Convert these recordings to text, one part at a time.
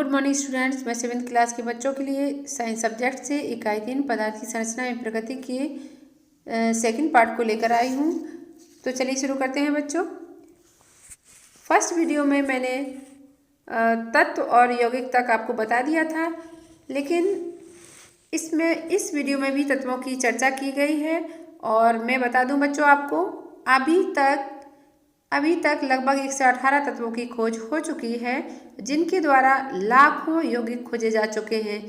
Good morning students. मैं 7th class के बच्चों के लिए साइंस सब्जेक्ट से इकाई 3 पदार्थ की संरचना एवं प्रकृति के सेकंड पार्ट को लेकर आई हूँ। तो चलिए शुरू करते हैं बच्चों। फर्स्ट वीडियो में मैंने तत्व और यौगिक तक आपको बता दिया था, लेकिन इस वीडियो में भी तत्वों की चर्चा की गई है। और मैं बता दूं बच्चों आपको, अभी तक लगभग 118 तत्वों की खोज हो चुकी है, जिनके द्वारा लाखों यौगिक खोजे जा चुके हैं।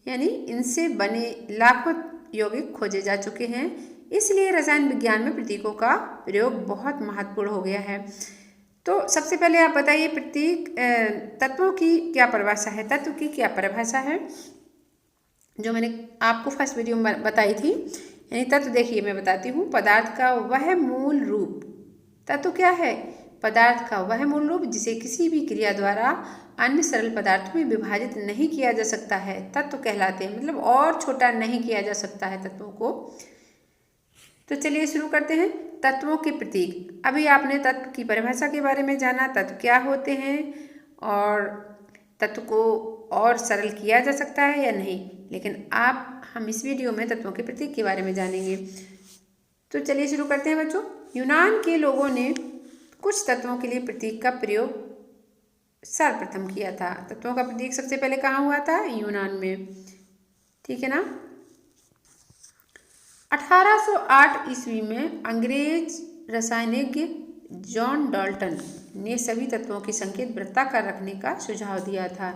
यानी इनसे बने लाखों यौगिक खोजे जा चुके हैं। इसलिए रसायन विज्ञान में प्रतीकों का प्रयोग बहुत महत्वपूर्ण हो गया है। तो सबसे पहले आप बताइए, प्रतीक तत्वों की क्या परिभाषा है, तत्व की क्या परिभाषा है, जो मैंने आपको फर्स्ट वीडियो में बताई थी। यानी तत्व देखिए, मैं बताती हूँ। पदार्थ का वह मूल रूप, तत्व क्या है? पदार्थ का वह मूल रूप जिसे किसी भी क्रिया द्वारा अन्य सरल पदार्थों में विभाजित नहीं किया जा सकता है, तत्व कहलाते हैं। मतलब और छोटा नहीं किया जा सकता है तत्वों को। तो चलिए शुरू करते हैं। तत्वों के प्रतीक। अभी आपने तत्व की परिभाषा के बारे में जाना, तत्व क्या होते हैं और तत्व को और सरल किया जा सकता है या नहीं। लेकिन हम इस वीडियो में तत्वों के प्रतीक के बारे में जानेंगे। तो चलिए शुरू करते हैं बच्चों। यूनान के लोगों ने कुछ तत्वों के लिए प्रतीक का प्रयोग सर्वप्रथम किया था। तत्वों का प्रतीक सबसे पहले कहाँ हुआ था? यूनान में। ठीक है ना। 1808 ईस्वी में अंग्रेज रसायनज्ञ जॉन डाल्टन ने सभी तत्वों के संकेत वृत्ताकार रखने का सुझाव दिया था।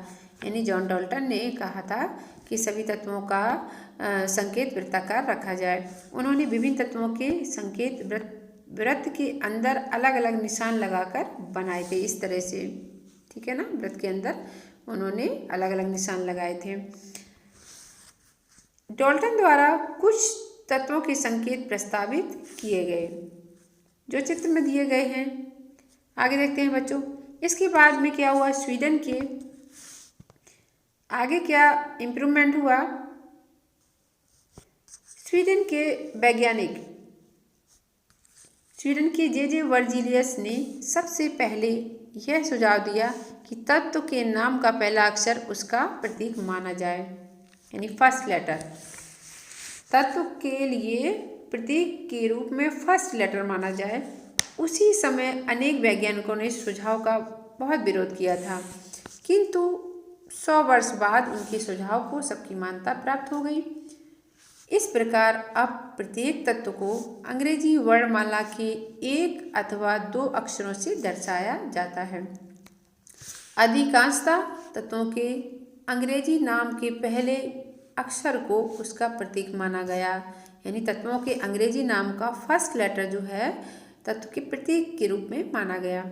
यानी जॉन डाल्टन ने कहा था कि सभी तत्वों का संकेत वृत्ताकार रखा जाए। उन्होंने विभिन्न तत्वों के संकेत वृत्त के अंदर अलग अलग निशान लगाकर बनाए थे, इस तरह से। ठीक है ना। वृत्त के अंदर उन्होंने अलग अलग निशान लगाए थे। डाल्टन द्वारा कुछ तत्वों के संकेत प्रस्तावित किए गए, जो चित्र में दिए गए हैं। आगे देखते हैं बच्चों। इसके बाद में क्या हुआ? स्वीडन के आगे क्या इम्प्रूवमेंट हुआ? स्वीडन के वैज्ञानिक, स्वीडन के जे वर्जिलियस ने सबसे पहले यह सुझाव दिया कि तत्व के नाम का पहला अक्षर उसका प्रतीक माना जाए, यानी फर्स्ट लेटर। तत्व के लिए प्रतीक के रूप में फर्स्ट लेटर माना जाए। उसी समय अनेक वैज्ञानिकों ने सुझाव का बहुत विरोध किया था, किंतु 100 वर्ष बाद उनके सुझाव को सबकी मान्यता प्राप्त हो गई। इस प्रकार अब प्रत्येक तत्व को अंग्रेजी वर्णमाला के एक अथवा दो अक्षरों से दर्शाया जाता है। अधिकांशतः तत्वों के अंग्रेजी नाम के पहले अक्षर को उसका प्रतीक माना गया। यानी तत्वों के अंग्रेजी नाम का फर्स्ट लेटर जो है तत्व के प्रतीक के रूप में माना गया।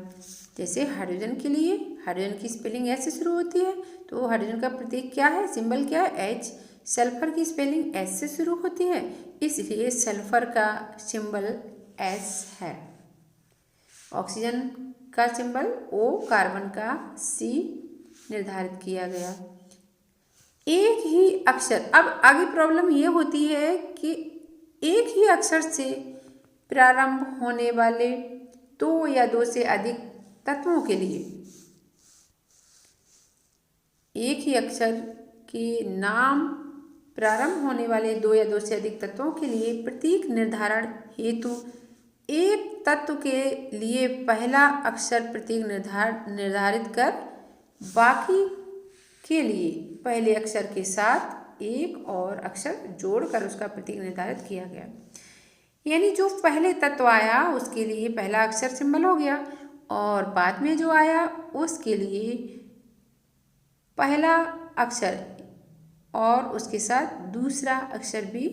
जैसे हाइड्रोजन के लिए, हाइड्रोजन की स्पेलिंग एच से शुरू होती है, तो हाइड्रोजन का प्रतीक क्या है, सिंबल क्या है? एच। सल्फर की स्पेलिंग एस से शुरू होती है, इसलिए सल्फर का सिंबल एस है। ऑक्सीजन का सिंबल ओ, कार्बन का सी निर्धारित किया गया। एक ही अक्षर, अब आगे प्रॉब्लम ये होती है कि एक ही अक्षर से प्रारंभ होने वाले दो या दो से अधिक तत्वों के लिए, एक ही अक्षर के नाम प्रारंभ होने वाले दो या दो से अधिक तत्वों के लिए प्रतीक निर्धारण हेतु एक तत्व के लिए पहला अक्षर प्रतीक निर्धारित कर बाकी के लिए पहले अक्षर के साथ एक और अक्षर जोड़कर उसका प्रतीक निर्धारित किया गया। यानी जो पहले तत्व आया उसके लिए पहला अक्षर सिंबल हो गया, और बाद में जो आया उसके लिए पहला अक्षर और उसके साथ दूसरा अक्षर भी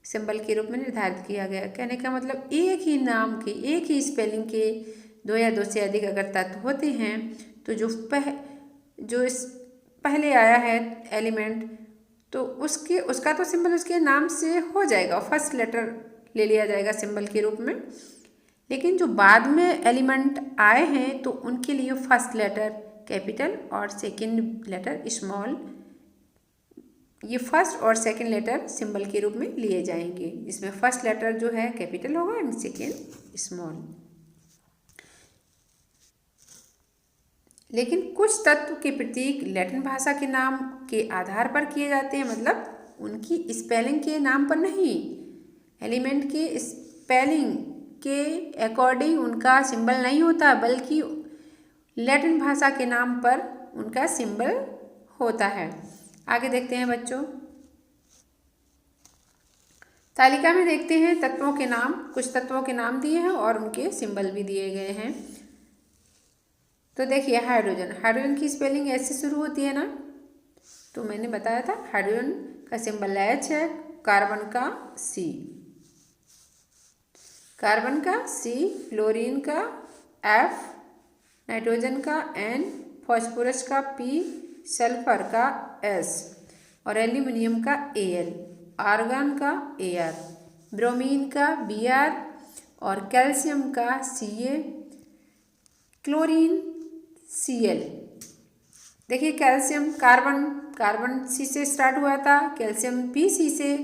सिंबल के रूप में निर्धारित किया गया। कहने का मतलब एक ही नाम के, एक ही स्पेलिंग के दो या दो से अधिक अगर तत्व होते हैं तो जो पहले आया है एलिमेंट, तो उसका तो सिंबल उसके नाम से हो जाएगा, फर्स्ट लेटर ले लिया जाएगा सिंबल के रूप में। लेकिन जो बाद में एलिमेंट आए हैं तो उनके लिए फर्स्ट लेटर कैपिटल और सेकंड लेटर स्मॉल, ये फर्स्ट और सेकंड लेटर सिंबल के रूप में लिए जाएंगे, जिसमें फर्स्ट लेटर जो है कैपिटल होगा एंड सेकंड स्मॉल। लेकिन कुछ तत्व के प्रतीक लैटिन भाषा के नाम के आधार पर किए जाते हैं, मतलब उनकी स्पेलिंग के नाम पर नहीं, एलिमेंट के स्पेलिंग के अकॉर्डिंग उनका सिंबल नहीं होता, बल्कि लैटिन भाषा के नाम पर उनका सिंबल होता है। आगे देखते हैं बच्चों, तालिका में देखते हैं तत्वों के नाम, कुछ तत्वों के नाम दिए हैं और उनके सिंबल भी दिए गए हैं। तो देखिए हाइड्रोजन, हाइड्रोजन की स्पेलिंग ऐसे शुरू होती है ना, तो मैंने बताया था हाइड्रोजन का सिंबल H है, कार्बन का C, कार्बन का C, फ्लोरीन का F, नाइट्रोजन का N, फास्फोरस का P, सल्फर का S और एल्यूमिनियम का Al, आर्गन का Ar, ब्रोमीन का Br और कैल्शियम का Ca, क्लोरीन Cl। देखिए कैल्शियम, कार्बन C से स्टार्ट हुआ था, कैल्शियम भी C से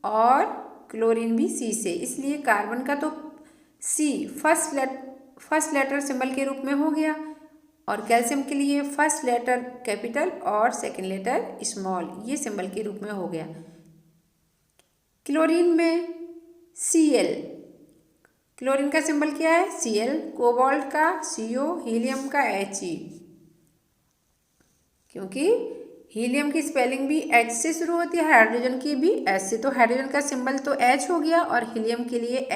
और क्लोरीन भी C से, इसलिए कार्बन का तो C फर्स्ट लेटर सिंबल के रूप में हो गया और कैल्शियम के लिए फर्स्ट लेटर कैपिटल और सेकंड लेटर स्मॉल, ये सिंबल के रूप में हो गया। क्लोरीन में Cl, क्लोरीन का सिंबल क्या है Cl, कोबाल्ट का CO, हीलियम का He, क्योंकि हीलियम की स्पेलिंग भी H से शुरू होती है, हाइड्रोजन की भी H से, तो हाइड्रोजन का सिंबल तो H हो गया और हीलियम के लिए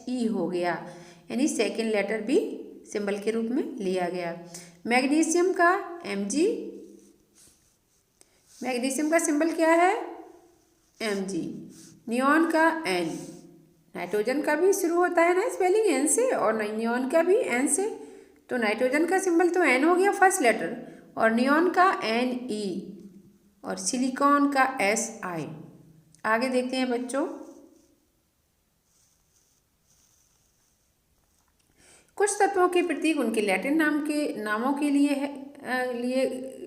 He हो गया, यानी सेकेंड लेटर भी सिंबल के रूप में लिया गया। मैग्नीशियम का Mg, मैग्नीशियम का सिंबल क्या है Mg, नियॉन का N, नाइट्रोजन का भी शुरू होता है ना स्पेलिंग N से और नियॉन का भी N से, तो नाइट्रोजन का सिंबल तो N हो गया फर्स्ट लेटर और नियॉन का Ne और सिलिकॉन का Si। आगे देखते हैं बच्चों, कुछ तत्वों के प्रतीक उनके लैटिन नाम के नामों के लिए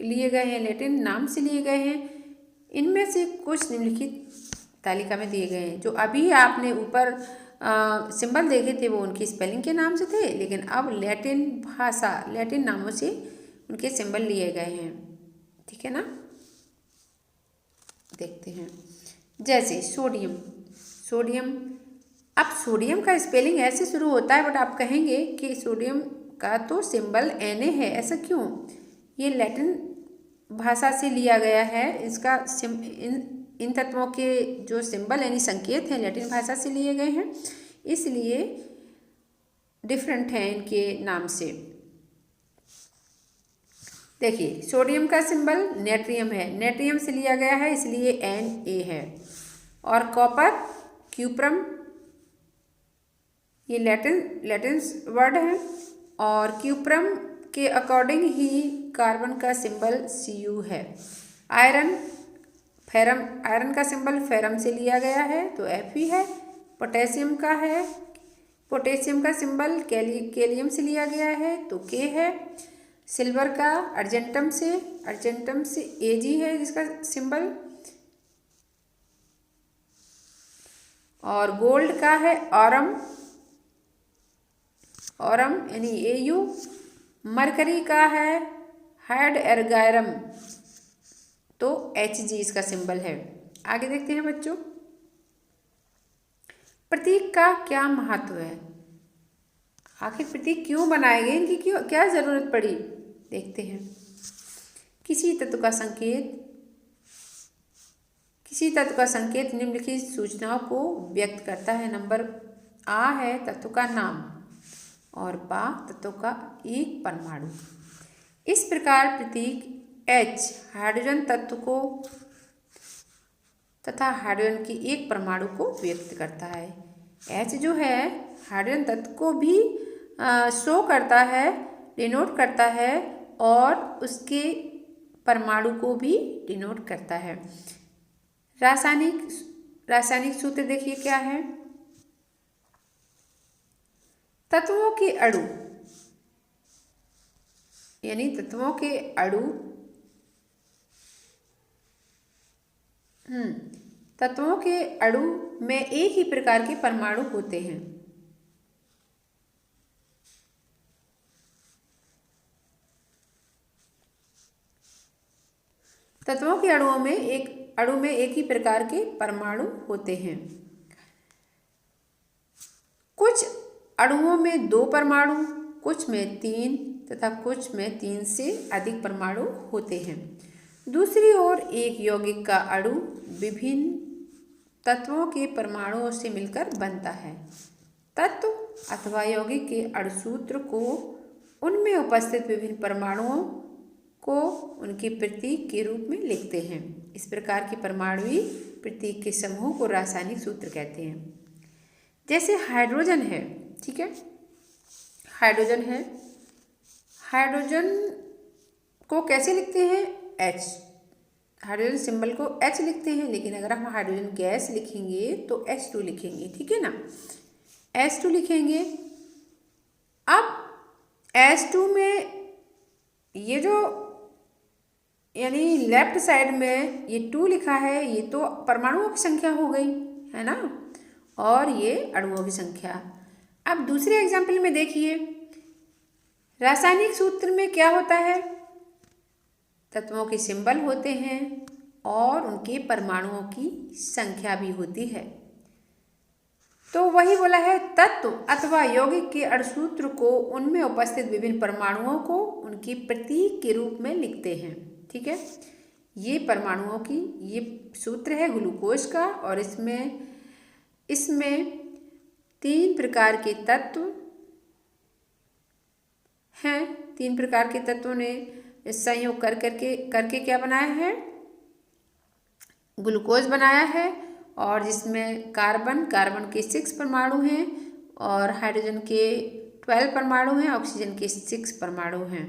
लिए गए हैं, लैटिन नाम से लिए गए हैं। इनमें से कुछ निम्नलिखित तालिका में दिए गए हैं। जो अभी आपने ऊपर सिंबल देखे थे वो उनकी स्पेलिंग के नाम से थे, लेकिन अब लैटिन भाषा, लैटिन नामों से उनके सिंबल लिए गए हैं, ठीक है ना। देखते हैं जैसे सोडियम, सोडियम, अब सोडियम का स्पेलिंग ऐसे शुरू होता है, बट आप कहेंगे कि सोडियम का तो सिंबल Na है, ऐसा क्यों? ये लैटिन भाषा से लिया गया है, इसका इन तत्वों के जो सिंबल यानी संकेत हैं लैटिन भाषा से लिए गए हैं, इसलिए डिफरेंट हैं इनके नाम से। देखिए सोडियम का सिंबल नेट्रियम है, नेट्रियम से लिया गया है इसलिए Na है। और कॉपर, क्यूप्रम, ये लैटिन वर्ड है और क्यूप्रम के अकॉर्डिंग ही कार्बन का सिंबल Cu है। आयरन, फेरम, आयरन का सिंबल फेरम से लिया गया है तो Fe है। पोटेशियम का है, पोटेशियम का सिंबल कैलियम से लिया गया है तो K है। सिल्वर का अर्जेंटम से Ag है जिसका सिंबल, और गोल्ड का है ऑरम, ऑरम यानी Au। मरकरी का है हाइड एर्गायरम तो Hg इसका सिंबल है। आगे देखते हैं बच्चों, प्रतीक का क्या महत्व है, आखिर प्रतीक क्यों बनाए गए, इनकी क्यों क्या जरूरत पड़ी, देखते हैं। किसी तत्व का संकेत निम्नलिखित सूचनाओं को व्यक्त करता है। नंबर A है तत्व का नाम और बा तत्व का एक परमाणु। इस प्रकार प्रतीक H हाइड्रोजन तत्व को तथा हाइड्रोजन की एक परमाणु को व्यक्त करता है। H जो है हाइड्रोजन तत्व को भी शो करता है, डिनोट करता है और उसके परमाणु को भी डिनोट करता है। रासायनिक सूत्र देखिए क्या है, तत्वों के अणु यानी तत्वों के अणु तत्वों के अणु में एक ही प्रकार के परमाणु होते हैं। तत्वों के अणु में एक ही प्रकार के परमाणु होते हैं। कुछ अणुओं में 2 परमाणु, कुछ में 3 तथा कुछ में 3 से अधिक परमाणु होते हैं। दूसरी ओर एक यौगिक का अणु विभिन्न तत्वों के परमाणुओं से मिलकर बनता है। तत्व अथवा यौगिक के अणुसूत्र को उनमें उपस्थित विभिन्न परमाणुओं को उनके प्रतीक के रूप में लिखते हैं। इस प्रकार के परमाणुई प्रतीक के समूह को रासायनिक सूत्र कहते हैं। जैसे हाइड्रोजन है, ठीक है, हाइड्रोजन है, हाइड्रोजन को कैसे लिखते हैं? H। हाइड्रोजन सिंबल को H लिखते हैं, लेकिन अगर हम हाइड्रोजन गैस लिखेंगे तो H2 लिखेंगे, ठीक है ना, H2 लिखेंगे। अब H2 में ये जो यानी लेफ्ट साइड में ये 2 लिखा है, ये तो परमाणुओं की संख्या हो गई है ना, और ये अणुओं की संख्या। अब दूसरे एग्जाम्पल में देखिए, रासायनिक सूत्र में क्या होता है? तत्वों के सिंबल होते हैं और उनके परमाणुओं की संख्या भी होती है। तो वही बोला है, तत्व अथवा यौगिक के अणुसूत्र को उनमें उपस्थित विभिन्न परमाणुओं को उनके प्रतीक के रूप में लिखते हैं, ठीक है। ये परमाणुओं की ये सूत्र है ग्लूकोज का, और इसमें 3 प्रकार के तत्व हैं। 3 प्रकार के तत्वों ने संयोग करके क्या बनाया है? ग्लूकोज बनाया है, और जिसमें कार्बन के 6 परमाणु हैं और हाइड्रोजन के 12 परमाणु हैं, ऑक्सीजन के 6 परमाणु हैं।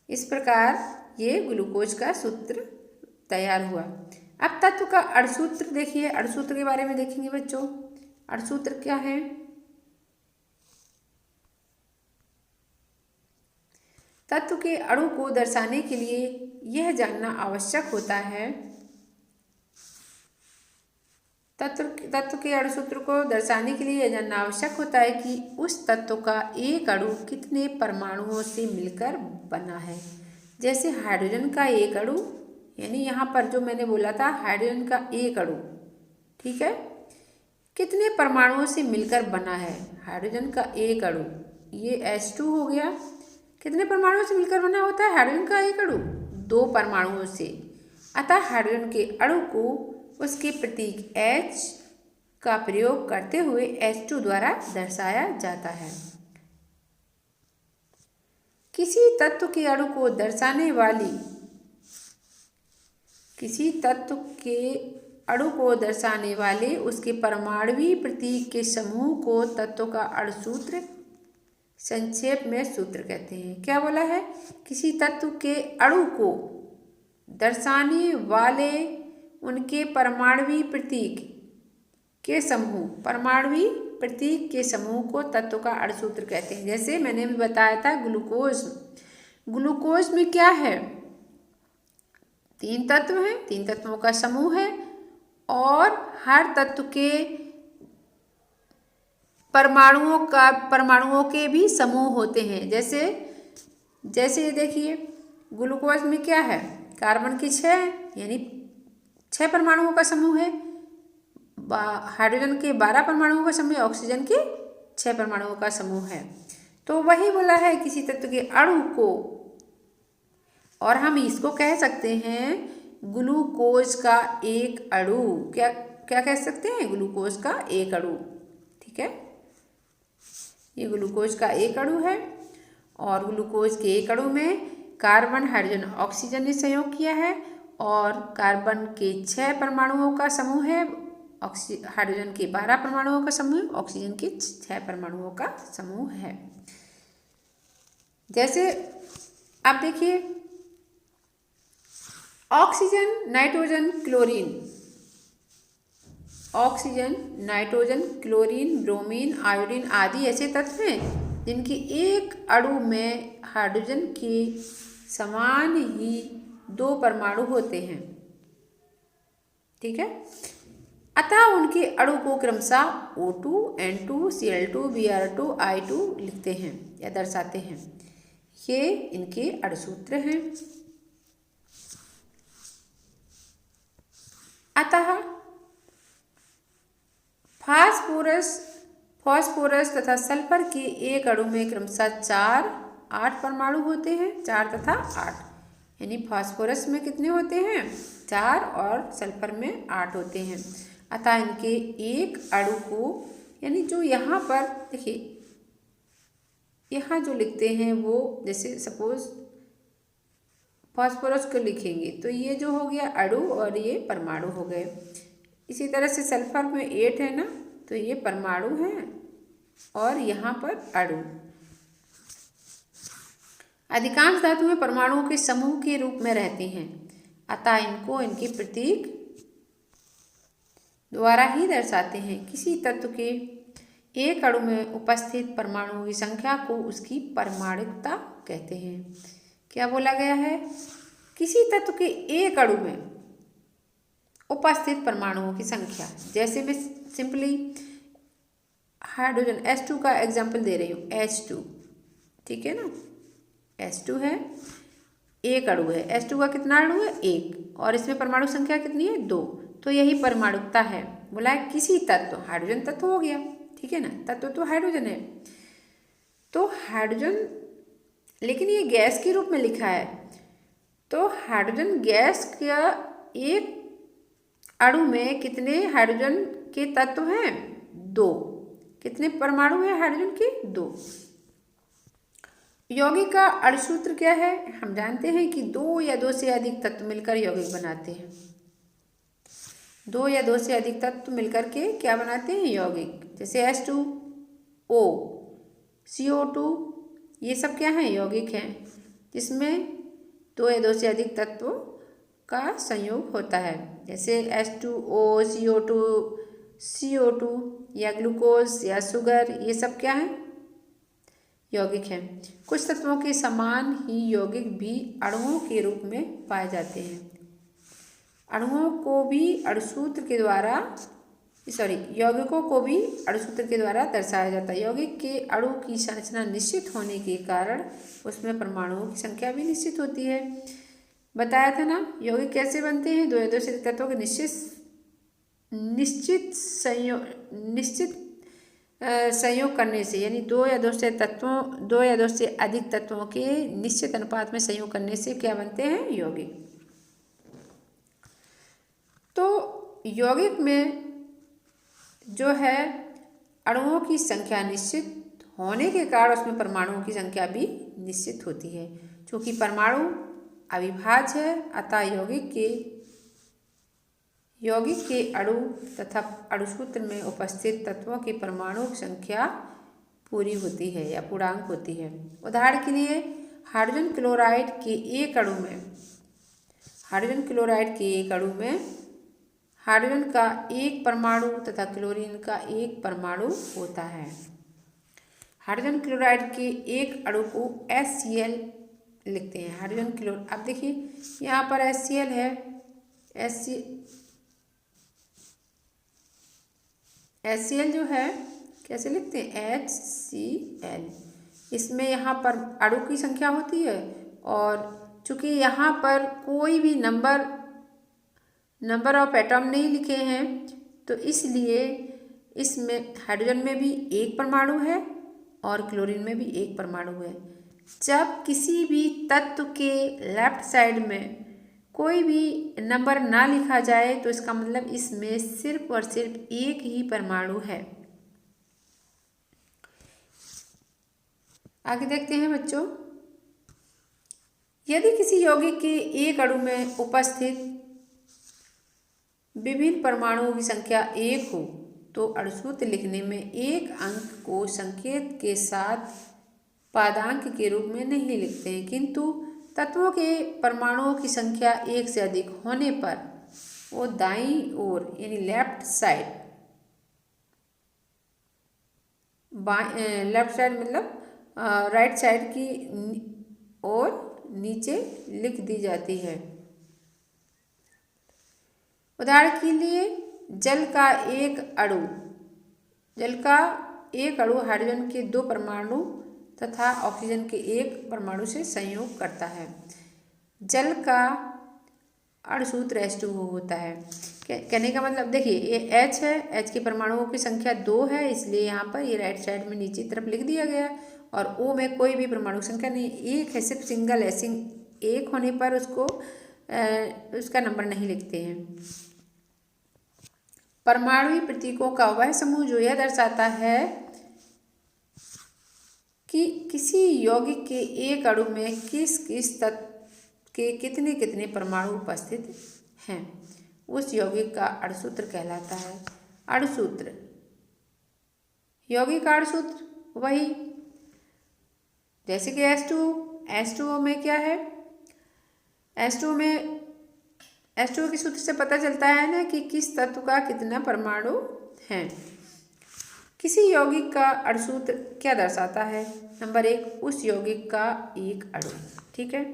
इस प्रकार ये ग्लूकोज का सूत्र तैयार हुआ। अब तत्व का अणुसूत्र देखिए, अणुसूत्र के बारे में देखेंगे बच्चों। अणुसूत्र क्या है? तत्व के अणु को दर्शाने के लिए यह जानना आवश्यक होता है, तत्व के अणुसूत्र को दर्शाने के लिए यह जानना आवश्यक होता है कि उस तत्व का एक अणु कितने परमाणुओं से मिलकर बना है। जैसे हाइड्रोजन का एक अणु, यानी यहाँ पर जो मैंने बोला था हाइड्रोजन का एक अणु, ठीक है, कितने परमाणुओं से मिलकर बना है? हाइड्रोजन का एक अणु, ये H2 हो गया, कितने परमाणुओं से मिलकर बना होता है हाइड्रोजन का एक अणु? 2 परमाणुओं से। अतः हाइड्रोजन के अणु को उसके प्रतीक H का प्रयोग करते हुए H2 द्वारा दर्शाया जाता है। किसी तत्व के अणु को दर्शाने वाले उसके परमाणुवी प्रतीक के समूह को तत्व का अणुसूत्र, संक्षेप में सूत्र कहते हैं। क्या बोला है? किसी तत्व के अणु को दर्शाने वाले उनके परमाणुवी प्रतीक के समूह को तत्व का अणुसूत्र कहते हैं। जैसे मैंने भी बताया था ग्लूकोज में क्या है? 3 तत्व हैं, 3 तत्वों का समूह है, और हर तत्व के परमाणुओं के भी समूह होते हैं। जैसे देखिए, ग्लूकोज में क्या है? कार्बन की 6, यानी 6 परमाणुओं का समूह है, हाइड्रोजन के 12 परमाणुओं का समूह, ऑक्सीजन के 6 परमाणुओं का समूह है। तो वही बोला है किसी तत्व के अणु को, और हम इसको कह सकते हैं ग्लूकोज का एक अणु। क्या कह सकते हैं? ग्लूकोज का एक अणु, ठीक है। ये ग्लूकोज का एक अणु है, और ग्लूकोज के एक अणु में कार्बन, हाइड्रोजन, ऑक्सीजन ने संयोग किया है, और कार्बन के 6 परमाणुओं का समूह है, हाइड्रोजन के 12 परमाणुओं का समूह, ऑक्सीजन के 6 परमाणुओं का समूह है। जैसे आप देखिए, oxygen, nitrogen, chlorine, bromine, iodine आदि ऐसे तत्व हैं जिनके एक अणु में हाइड्रोजन के समान ही 2 परमाणु होते हैं, ठीक है। अतः उनके अणु को क्रमशः O2, N2, Cl2, Br2, I2 लिखते हैं या दर्शाते हैं। ये इनके अणुसूत्र हैं। अतः फास्फोरस तथा सल्फर के एक अणु में क्रमशः 4, 8 परमाणु होते हैं। 4 तथा 8, यानी फास्फोरस में कितने होते हैं? 4 और सल्फर में 8 होते हैं। अतः इनके एक अणु को, यानी जो यहाँ पर देखिए, यहाँ जो लिखते हैं वो, जैसे सपोज फास्फोरस को लिखेंगे तो ये जो हो गया अणु और ये परमाणु हो गए। इसी तरह से सल्फर में 8 है ना, तो ये परमाणु है और यहाँ पर अणु। अधिकांश धातुएं परमाणुओं के समूह के रूप में रहती हैं, अतः इनको इनके प्रतीक द्वारा ही दर्शाते हैं। किसी तत्व के एक अणु में उपस्थित परमाणुओं की संख्या को उसकी परमाणुकता कहते हैं। क्या बोला गया है? किसी तत्व के एक अणु में उपस्थित परमाणुओं की संख्या, जैसे मैं सिंपली हाइड्रोजन H2 का एग्जाम्पल दे रही हूँ, H2, ठीक है ना, H2 है, एक अणु है। H2 का कितना अणु है? 1, और इसमें परमाणु संख्या कितनी है? 2, तो यही परमाणुकता है। बोला है किसी तत्व, हाइड्रोजन तत्व हो गया, ठीक है ना, तत्व तो हाइड्रोजन है, तो हाइड्रोजन, लेकिन ये गैस के रूप में लिखा है, तो हाइड्रोजन गैस का एक अणु में कितने हाइड्रोजन के तत्व हैं? 2। कितने परमाणु हैं हाइड्रोजन के? 2। यौगिक का अणुसूत्र क्या है? हम जानते हैं कि 2 या 2 से अधिक तत्व मिलकर यौगिक बनाते हैं। 2 या 2 से अधिक तत्व मिलकर के क्या बनाते हैं? यौगिक। जैसे H2O, CO2, ये सब क्या हैं? यौगिक हैं, जिसमें 2 या 2 से अधिक तत्वों का संयोग होता है। जैसे H2O, CO2 या ग्लूकोज या शुगर, ये सब क्या हैं? यौगिक हैं। कुछ तत्वों के समान ही यौगिक भी अणुओं के रूप में पाए जाते हैं। अणुओं को भी अणुसूत्र के द्वारा, यौगिकों को भी अणुसूत्र के द्वारा दर्शाया जाता है। यौगिक के अणु की संरचना निश्चित होने के कारण उसमें परमाणुओं की संख्या भी निश्चित होती है। बताया था ना, यौगिक कैसे बनते हैं? 2 या 2 से अधिक तत्वों के निश्चित संयोग करने से, यानी 2 या 2 से अधिक तत्वों के निश्चित अनुपात में संयोग करने से क्या बनते हैं? यौगिक। तो यौगिक में जो है अणुओं की संख्या निश्चित होने के कारण उसमें परमाणुओं की संख्या भी निश्चित होती है। क्योंकि परमाणु अविभाज्य है, अतः यौगिक के अणु तथा अणुसूत्र में उपस्थित तत्वों की परमाणु संख्या पूरी होती है या पूर्णांक होती है। उदाहरण के लिए हाइड्रोजन क्लोराइड के एक अणु में हाइड्रोजन का एक परमाणु तथा क्लोरीन का एक परमाणु होता है। हाइड्रोजन क्लोराइड के एक अणु को HCl लिखते हैं। हाइड्रोजन क्लोराइड, अब देखिए यहाँ पर HCl है, HCl जो है कैसे लिखते हैं? HCl। इसमें यहाँ पर अणु की संख्या होती है, और चूंकि यहाँ पर कोई भी नंबर ऑफ एटम नहीं लिखे हैं, तो इसलिए इसमें हाइड्रोजन में भी एक परमाणु है और क्लोरीन में भी एक परमाणु है। जब किसी भी तत्व के लेफ्ट साइड में कोई भी नंबर ना लिखा जाए तो इसका मतलब इसमें सिर्फ और सिर्फ एक ही परमाणु है। आगे देखते हैं बच्चों, यदि किसी यौगिक के एक अणु में उपस्थित विभिन्न परमाणुओं की संख्या 1 हो तो अणुसूत्र लिखने में एक अंक को संकेत के साथ पादांक के रूप में नहीं लिखते हैं, किंतु तत्वों के परमाणुओं की संख्या 1 से अधिक होने पर वो दाईं ओर, यानी लेफ्ट साइड मतलब राइट साइड की ओर नीचे लिख दी जाती है। उदाहरण के लिए जल का एक अणु हाइड्रोजन के 2 परमाणु तथा ऑक्सीजन के 1 परमाणु से संयोग करता है। जल का अणुसूत्र H2O होता है। कहने का मतलब देखिए, ये H है, H के परमाणुओं की संख्या 2 है, इसलिए यहाँ पर ये राइट साइड में नीचे तरफ लिख दिया गया। और O में कोई भी परमाणु संख्या नहीं, एक है, सिर्फ सिंगल है। एक होने पर उसको उसका नंबर नहीं लिखते हैं। परमाणुई प्रतीकों का वह समूह जो यह दर्शाता है कि किसी यौगिक के एक अणु में किस किस तत्व के कितने कितने परमाणु उपस्थित हैं, उस यौगिक का अणुसूत्र कहलाता है। अणुसूत्र, यौगिक का अणुसूत्र वही जैसे कि H2O में क्या है, H2O के सूत्र से पता चलता है ना कि किस तत्व का कितना परमाणु है। किसी यौगिक का अणुसूत्र क्या दर्शाता है? नंबर 1, उस यौगिक का एक अणु। ठीक है,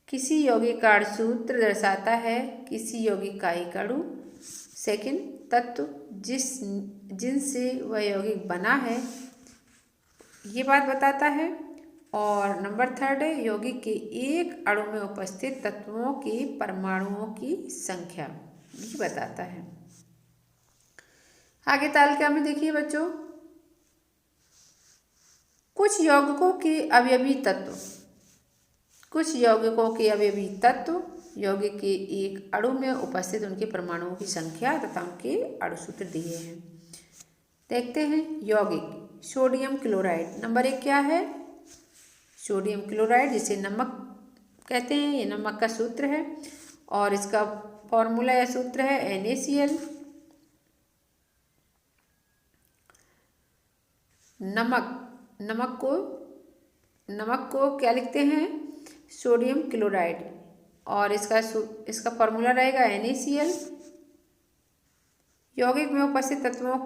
किसी यौगिक का अणुसूत्र दर्शाता है किसी यौगिक का एक अणु। सेकंड, तत्व जिनसे वह यौगिक बना है, ये बात बताता है। और नंबर 3 है यौगिक के एक अणु में उपस्थित तत्वों के परमाणुओं की संख्या, ये बताता है। आगे तालिका में देखिए बच्चों, कुछ यौगिकों के अवयवी तत्व, कुछ यौगिकों के अवयवी तत्व यौगिक के एक अणु में उपस्थित उनके परमाणुओं की संख्या तथा उनके अणुसूत्र दिए हैं। देखते हैं यौगिक। सोडियम क्लोराइड नंबर 1 क्या है? सोडियम क्लोराइड, जिसे नमक कहते हैं, ये नमक का सूत्र है और इसका फॉर्मूला या सूत्र है NaCl। नमक को क्या लिखते हैं? सोडियम क्लोराइड, और इसका फॉर्मूला रहेगा NaCl। यौगिक में उपस्थित तत्वों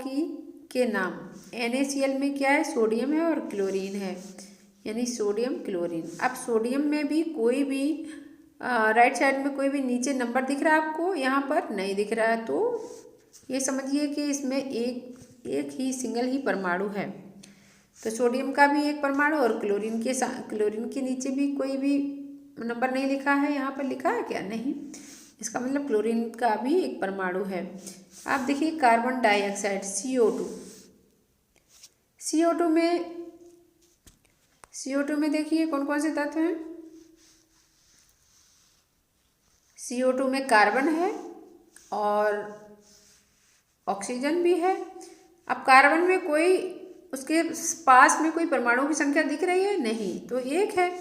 के नाम, NaCl में क्या है? सोडियम है और क्लोरीन है, यानी सोडियम क्लोरीन। अब सोडियम में भी कोई भी राइट साइड में कोई भी नीचे नंबर दिख रहा है आपको? यहाँ पर नहीं दिख रहा है, तो ये समझिए कि इसमें एक ही सिंगल ही परमाणु है। तो सोडियम का भी एक परमाणु और क्लोरीन के नीचे भी कोई भी नंबर नहीं लिखा है। यहाँ पर लिखा है क्या? नहीं। इसका मतलब क्लोरीन का भी एक परमाणु है। आप देखिए कार्बन डाइऑक्साइड CO2, CO2 में देखिए कौन कौन से तत्व हैं? CO2 में कार्बन है और ऑक्सीजन भी है। अब कार्बन में कोई उसके पास में कोई परमाणु की संख्या दिख रही है? नहीं, तो एक है।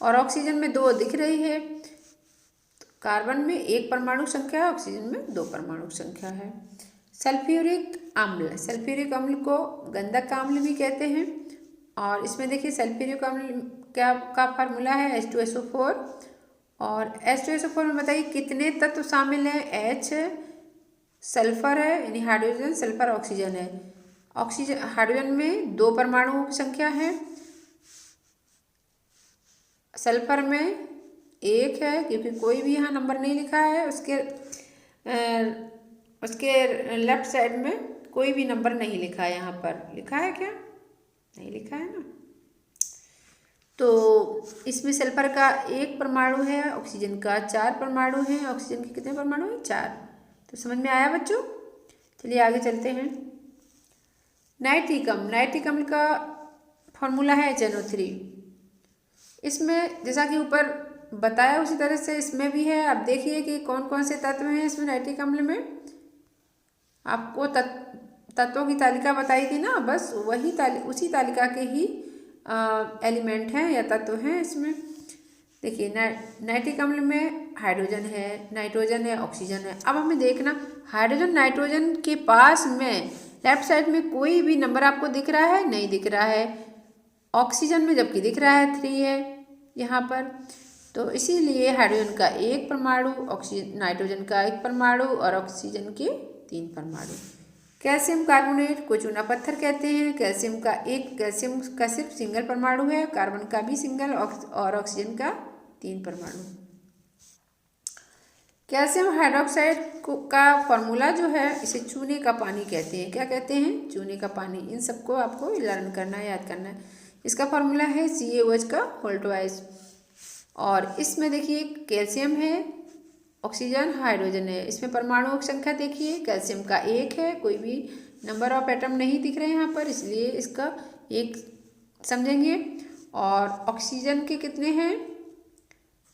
और ऑक्सीजन में 2 दिख रही है। तो कार्बन में 1 परमाणु संख्या है, ऑक्सीजन में 2 परमाणु संख्या है। सल्फ्यूरिक अम्ल को गंधक अम्ल भी कहते हैं। और इसमें देखिए सल्फ्यूरिक अम्ल का फार्मूला है H2SO4। और H2SO4 में बताइए कितने तत्व शामिल हैं? H है, सल्फर है यानी हाइड्रोजन, सल्फर ऑक्सीजन है। हाइड्रोजन में 2 परमाणुओं की संख्या है, सल्फर में 1 है क्योंकि कोई भी यहाँ नंबर नहीं लिखा है। उसके लेफ्ट साइड में कोई भी नंबर नहीं लिखा है। यहाँ पर लिखा है क्या? नहीं लिखा है ना। तो इसमें सल्फर का 1 परमाणु है, ऑक्सीजन का 4 परमाणु है। ऑक्सीजन के कितने परमाणु हैं? 4। तो समझ में आया बच्चों? चलिए आगे चलते हैं। नाइट्रिक अम्ल का फॉर्मूला है HNO3। इसमें जैसा कि ऊपर बताया उसी तरह से इसमें भी है। आप देखिए कि कौन कौन से तत्व हैं इसमें नाइट्रिक अम्ल में। आपको तत्वों की तालिका बताई थी ना, बस उसी तालिका के ही एलिमेंट हैं या तत्व हैं इसमें। देखिए नाइट्रिक अम्ल में हाइड्रोजन है, नाइट्रोजन है, ऑक्सीजन है। अब हमें देखना हाइड्रोजन नाइट्रोजन के पास में लेफ्ट साइड में कोई भी नंबर आपको दिख रहा है? नहीं दिख रहा है। ऑक्सीजन में जबकि दिख रहा है 3 है यहाँ पर। तो इसीलिए हाइड्रोजन का 1 परमाणु, नाइट्रोजन का 1 परमाणु और ऑक्सीजन के 3 परमाणु। कैल्शियम कार्बोनेट को चूना पत्थर कहते हैं। कैल्शियम का सिर्फ सिंगल परमाणु है, कार्बन का भी सिंगल और ऑक्सीजन का 3 परमाणु। कैल्शियम हाइड्रोक्साइड का फॉर्मूला जो है, इसे चूने का पानी कहते हैं। क्या कहते हैं? चूने का पानी। इन सबको आपको लर्न करना है, याद करना है। इसका फॉर्मूला है CaOH का होल ट्वाइस। और इसमें देखिए कैल्शियम है ऑक्सीजन, हाइड्रोजन है। इसमें परमाणुओं की संख्या देखिए, कैल्शियम का 1 है, कोई भी नंबर ऑफ एटम नहीं दिख रहे हैं यहाँ पर, इसलिए इसका 1 समझेंगे। और ऑक्सीजन के कितने हैं?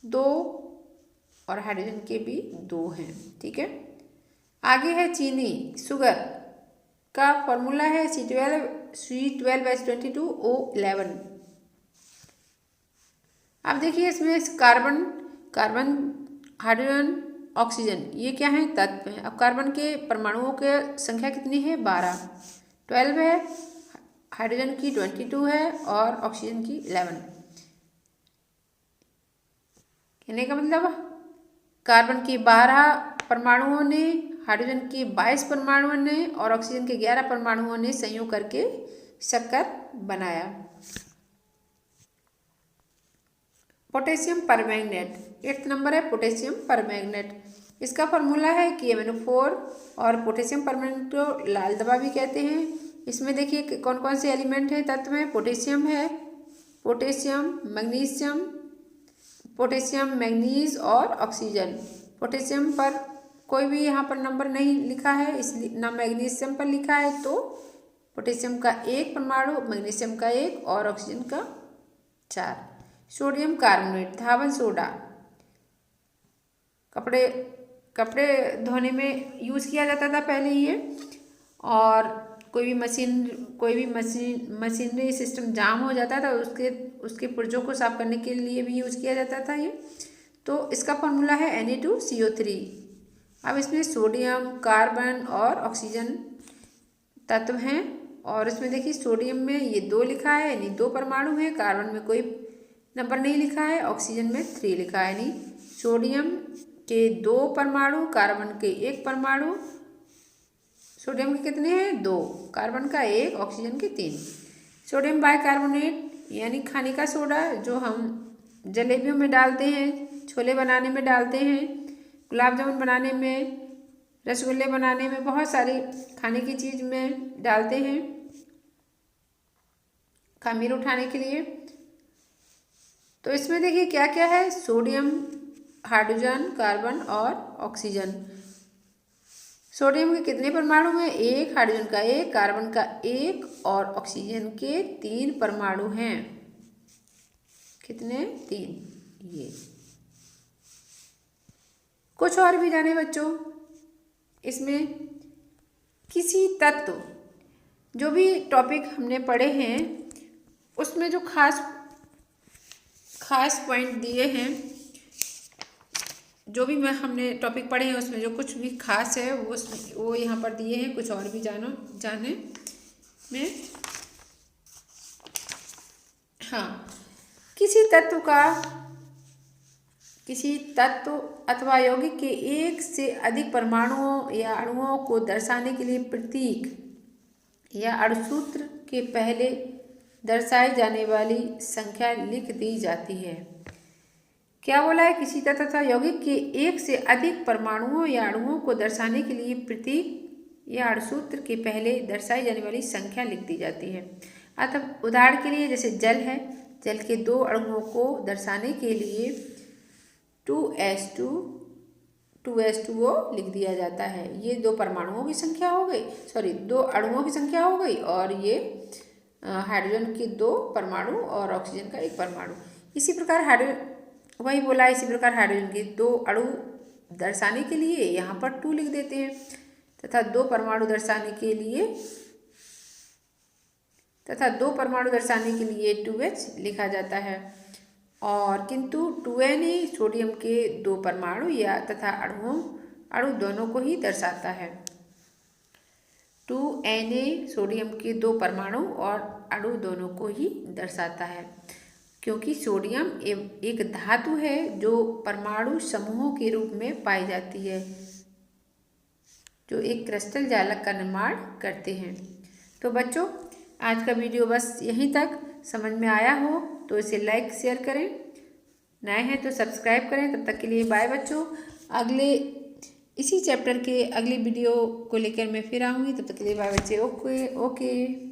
2, और हाइड्रोजन के भी 2 हैं। ठीक है, आगे है चीनी, शुगर का फॉर्मूला है C12H22O11। अब देखिए इसमें कार्बन, हाइड्रोजन, ऑक्सीजन, ये क्या है? तत्व हैं। अब कार्बन के परमाणुओं की संख्या कितनी है? 12 है, हाइड्रोजन की 22 है और ऑक्सीजन की 11। कहने का मतलब कार्बन की 12 परमाणुओं ने, हाइड्रोजन के 22 परमाणुओं ने और ऑक्सीजन के 11 परमाणुओं ने संयोग करके शक्कर बनाया। पोटेशियम परमैंगनेट, 8th नंबर है पोटेशियम परमैंगनेट। इसका फॉर्मूला है KMnO4 और पोटेशियम परमैंगनेट को लाल दवा भी कहते हैं। इसमें देखिए कौन कौन से एलिमेंट है, तत्व में पोटेशियम है, पोटेशियम, मैग्नीज और ऑक्सीजन। पोटेशियम पर कोई भी यहाँ पर नंबर नहीं लिखा है, इसलिए ना मैग्नीशियम पर लिखा है, तो पोटेशियम का 1 परमाणु, मैग्नीशियम का 1 और ऑक्सीजन का 4। सोडियम कार्बोनेट, धावन सोडा, कपड़े धोने में यूज़ किया जाता था पहले ये, और कोई भी मशीनरी सिस्टम जाम हो जाता था, उसके पुर्जों को साफ करने के लिए भी यूज़ किया जाता था ये। तो इसका फॉर्मूला है Na2CO3। अब इसमें सोडियम, कार्बन और ऑक्सीजन तत्व हैं, और इसमें देखिए सोडियम में ये 2 लिखा है, यानी 2 परमाणु हैं, कार्बन में कोई नंबर नहीं लिखा है, ऑक्सीजन में 3 लिखा है, यानी सोडियम के 2 परमाणु, कार्बन के 1 परमाणु। सोडियम के कितने हैं? 2, कार्बन का 1, ऑक्सीजन के 3। सोडियम बाइकार्बोनेट यानी खाने का सोडा, जो हम जलेबियों में डालते हैं, छोले बनाने में डालते हैं, गुलाब जामुन बनाने में, रसगुल्ले बनाने में, बहुत सारी खाने की चीज़ में डालते हैं खमीर उठाने के लिए। तो इसमें देखिए क्या क्या है, सोडियम, हाइड्रोजन, कार्बन और ऑक्सीजन। सोडियम के कितने परमाणु हैं? 1, हाइड्रोजन का 1, कार्बन का 1 और ऑक्सीजन के 3 परमाणु हैं। कितने? 3। ये कुछ और भी जाने बच्चों, इसमें किसी तत्व, जो भी टॉपिक हमने पढ़े हैं उसमें जो खास पॉइंट दिए हैं, जो भी हमने टॉपिक पढ़े हैं उसमें जो कुछ भी खास है वो यहाँ पर दिए हैं। कुछ और भी जाने में, हाँ, किसी तत्व अथवा यौगिक के 1 से अधिक परमाणुओं या अणुओं को दर्शाने के लिए प्रतीक या अणुसूत्र के पहले दर्शाई जाने वाली संख्या लिख दी जाती है। क्या बोला है? किसी तत्व तथा यौगिक के 1 से अधिक परमाणुओं या अणुओं को दर्शाने के लिए प्रतीक या अणुसूत्र के पहले दर्शाई जाने वाली संख्या लिख दी जाती है। अतः उदाहरण के लिए जैसे जल है, जल के 2 अणुओं को दर्शाने के लिए 2H2 2H2O लिख दिया जाता है। ये 2 परमाणुओं की संख्या हो गई, 2 अणुओं की संख्या हो गई, और ये हाइड्रोजन के 2 परमाणु और ऑक्सीजन का 1 परमाणु। इसी प्रकार इसी प्रकार हाइड्रोजन के 2 अणु दर्शाने के लिए यहाँ पर 2 लिख देते हैं, तथा 2 परमाणु दर्शाने के लिए 2H लिखा जाता है। और किंतु 2Na सोडियम के 2 परमाणु तथा अणु दोनों को ही दर्शाता है। 2Na सोडियम के 2 परमाणु और अणु दोनों को ही दर्शाता है, क्योंकि सोडियम एक धातु है जो परमाणु समूहों के रूप में पाई जाती है, जो एक क्रिस्टल जालक का निर्माण करते हैं। तो बच्चों, आज का वीडियो बस यहीं तक। समझ में आया हो तो इसे लाइक शेयर करें, नए हैं तो सब्सक्राइब करें। तब तक के लिए बाय बच्चों। इसी चैप्टर के अगली वीडियो को लेकर मैं फिर आऊँगी। तब तक के लिए बाय बच्चे। ओके।